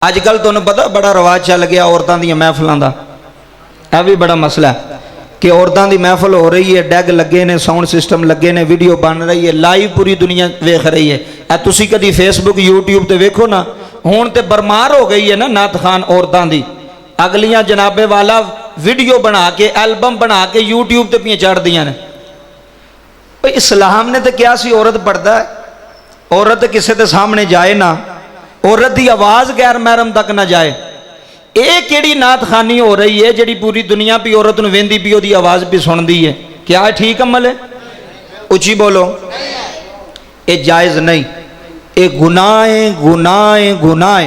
اج کل تمہیں پتا بڑا رواج چل گیا عورتوں دی محفلوں کا، یہ بھی بڑا مسئلہ ہے کہ عورتوں دی محفل ہو رہی ہے، ڈیگ لگے نے، ساؤنڈ سسٹم لگے نے، ویڈیو بن رہی ہے، لائیو پوری دنیا ویکھ رہی ہے۔ تسی کدی فیس بک یوٹیوب تے ویکھو نا، ہون تے برمار ہو گئی ہے نا نعت خان عورتوں دی، اگلیاں جناب والا ویڈیو بنا کے البم بنا کے یوٹیوب تے پیاں چڑھ دیاں نے۔ اسلام نے تے کیا سی عورت پڑھدا ہے، عورت کسے تے سامنے جائے نا، عورت دی آواز غیر محرم تک نہ جائے۔ ایک کیڑی نعت خانی ہو رہی ہے جڑی پوری دنیا پہ عورت نو ویندی پی دی آواز بھی سن دی ہے، کیا ٹھیک عمل ہے؟ اچھی بولو، اے جائز نہیں، اے گناہ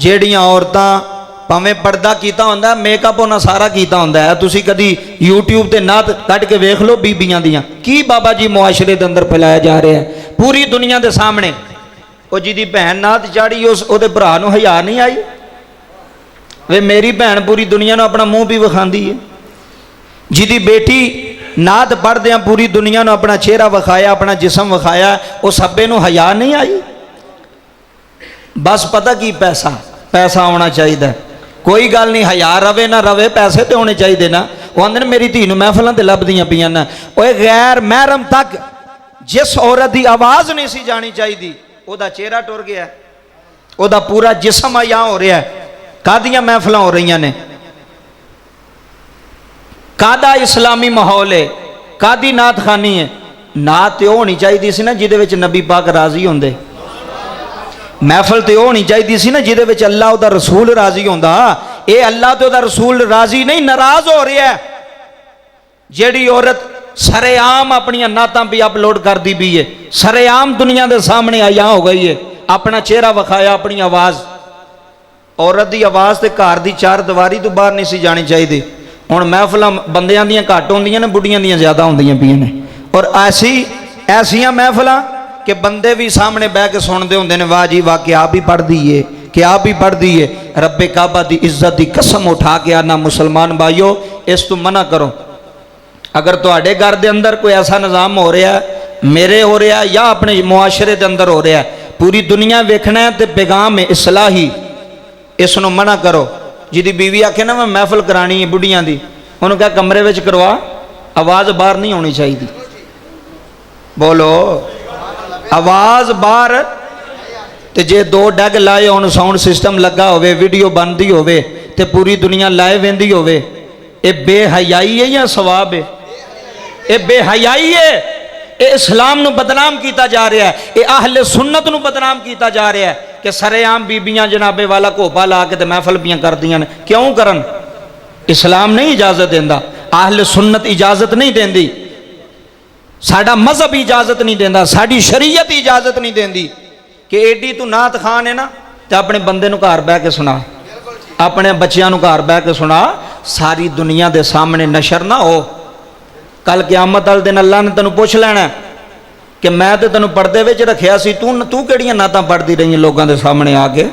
جیڑیاں عورتاں پاویں پردہ کیتا ہوندا ہے، میک اپ ہونا سارا کیتا ہوندا ہے۔ تسی کدی یوٹیوب تے نعت کٹ کے ویکھ لو بیبییاں دیاں کی بابا جی معاشرے دے اندر پھیلایا جا رہا ہے پوری دنیا دے سامنے۔ وہ جی دی بہن نعت چاڑی او دے بھرا نو حیا نہیں آئی؟ وے میری بہن پوری دنیا نو اپنا منہ بھی وکھاندی ہے، جی دی بیٹی نعت پڑھ دیاں پوری دنیا نو اپنا چہرہ وکھایا، اپنا جسم وکھایا، او سبے نو حیا نہیں آئی؟ بس پتہ کی پیسہ ہونا چاہیے، کوئی گل نہیں، حیا روے نہ روے پیسے تے ہونے چاہیے نا۔ وہ آندے میری دھی نو محفلاں تے لبدیاں پیاں نا، اوے غیر محرم تک جس عورت دی آواز نہیں سی جانی چاہیے او دا چہرہ ٹر گیا ہے، او دا پورا جسم حیا ہو رہا ہے۔ کادیاں محفلاں ہو رہی نے، کادا اسلامی ماحول ہے، کادی نعت خانی ہے۔ نعت تے ہونی چاہیے سی نا جدے وچ نبی پاک راضی ہوندے، محفل تے ہونی چاہیے سی نا جدے وچ اللہ او دا رسول راضی ہوندا۔ اے اللہ تے او دا رسول راضی نہیں، ناراض ہو رہا ہے۔ جیڑی عورت سرے عام اپنی نعتاں بھی اپلوڈ کر دی بھی ہے، سرے عام دنیا دے سامنے آیا ہو گئی ہے، اپنا چہرہ وکھایا، اپنی آواز۔ عورت دی آواز تے گھر دی چار دیواری تو باہر نہیں سی جانی چاہیے۔ ہن محفلاں بندیاں دیاں گھٹ ہوندیاں نے، بڑھیاں دیاں زیادہ ہوندیاں پیاں نے، اور ایسیاں محفلاں کہ بندے بھی سامنے بہ کے سنتے ہوندے نے، واہ جی واہ کیا بھی پڑھ دیئے، کیا بھی پڑھ دیئے۔ رب کعبہ دی عزت دی قسم اٹھا کے آنا مسلمان بھائیو اس تو منع کرو۔ اگر تواڈے گھر دے اندر کوئی ایسا نظام ہو رہا ہے، میرے ہو رہا ہے یا اپنے معاشرے دے اندر ہو رہا ہے، پوری دنیا ویکھنا ہے تے پیغام اصلاحی، اس نو منع کرو۔ جی دی بیوی آکھے نا میں محفل کرانی ہے بڑھیاں دی، انہوں کہا کمرے وچ کروا، آواز باہر نہیں ہونی چاہیے۔ بولو آواز باہر، تے جے دو ڈگ لائے ہون، ساؤنڈ سسٹم لگا ہوئے، ویڈیو بندی ہوئے تے پوری دنیا لائے ویندی ہوئے، اے بے حیائی ہے یا ثواب ہے؟ اے بے حیائی ہے، اے اسلام نو بدنام کیتا جا رہا ہے، اے اہل سنت نو بدنام کیتا جا رہا ہے کہ سرے عام بیبیاں جناب والا کوپا لا کے تے محفل پیاں کر دیاں نے۔ کیوں کرن؟ اسلام نہیں اجازت دیندا، اہل سنت اجازت نہیں دیندی، ساڈا مذہب اجازت نہیں دیندا، ساڈی شریعت اجازت نہیں دیندی کہ ایڈی تو نعت خان ہے نا تے اپنے بندے نو گھر بیٹھ کے سنا، اپنے بچیاں نو گھر بیٹھ کے سنا، ساری دنیا دے سامنے نشر نہ ہو۔ کل قیامت والے دن اللہ نے تینوں پوچھ لینا کہ میں تے تینوں پردے وچ رکھیا سی، تو کیڑیاں نعتاں پڑھدی رہی ہیں لوگاں دے سامنے آ کے،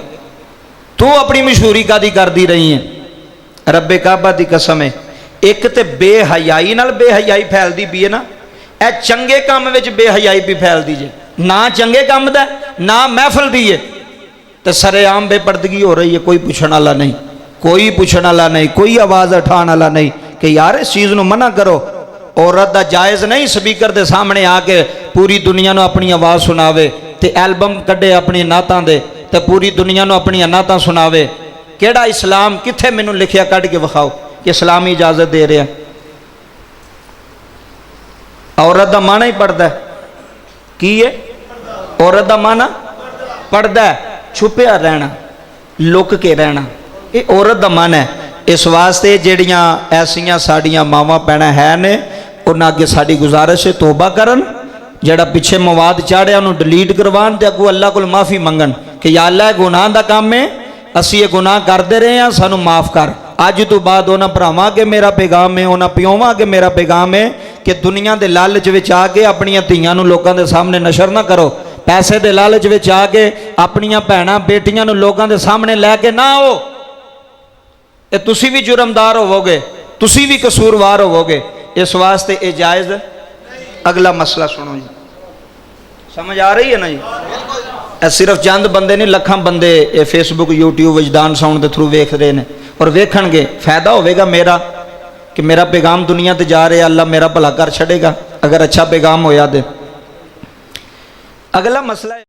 تو اپنی مشہوری کادی کردی رہی ہیں۔ رب کعبہ دی قسم ہے، ایک تے بے حیائی نال بے حیائی پھیلدی پئی ہے نا، اے چنگے کام وچ بے حیائی بھی پھیلدی جے، نہ چنگے کام دا نہ محفل دی ہے، تے سرے عام بے پردگی ہو رہی ہے، کوئی پوچھن والا نہیں، کوئی پوچھن والا نہیں، کوئی آواز اٹھان والا نہیں کہ یار اس چیز نو منع کرو۔ عورت دا جائز نہیں سپیکر دے سامنے آ کے پوری دنیا نو اپنی آواز سناوے تے البم کڈے اپنی نعتاں دے تے پوری دنیا نو اپنی نعتاں سناوے۔ کیڑا اسلام کتھے مینوں لکھیا کڈ کے وکھاؤ کہ اسلامی اجازت دے رہا؟ عورت دا معنی ہی پڑھدا ہے کی ہے؟ عورت دا معنی پڑھدا ہے چھپیا رہنا، لک کے رہنا، یہ عورت دا معنی ہے۔ اس واسطے جڑیاں ایسیاں ساڈیاں ماواں پینا ہے نے انہاں اگے ساڈی گزارش ہے توبہ کرن، جڑا پیچھے مواد چاڑیا انہوں ڈیلیٹ کروان تے اگوں اللہ کو معافی منگن کہ یا اللہ گناہ دا کام ہے، اسی یہ گناہ کرتے رہے ہیں، سانو معاف کر۔ اج تو بعد انہاں بھراواں کے میرا پیغام ہے، انہاں پیوواں کے میرا پیغام ہے کہ دنیا دے لالچ وچ آ کے اپنی دھیاں نو لوکاں دے سامنے نشر نہ کرو، پیسے دے لالچ وچ آ کے اپنی بھیناں بیٹیاں نو لوکاں دے سامنے لے کے نہ آؤ، اے تسی بھی جرمدار ہوو گے، تسی بھی قصوروار ہوو گے۔ اس واسطے اے جائز۔ اگلا مسئلہ سنو جی، سمجھ آ رہی ہے نا جی؟ ਇਹ ਸਿਰਫ ਚੰਦ ਬੰਦੇ ਨਹੀਂ, ਲੱਖਾਂ ਬੰਦੇ ਇਹ ਫੇਸਬੁੱਕ YouTube ਵਜਦਾਨ ਸਾਊਂਡ ਦੇ ਥਰੂ ਵੇਖ ਰਹੇ ਨੇ ਔਰ ਵੇਖਣਗੇ। ਫਾਇਦਾ ਹੋਵੇਗਾ ਮੇਰਾ کہ میرا پیغام دنیا تے جا رہے، اللہ میرا بھلا کر چھڑے گا اگر اچھا پیغام ہویا دے۔ اگلا مسئلہ ہے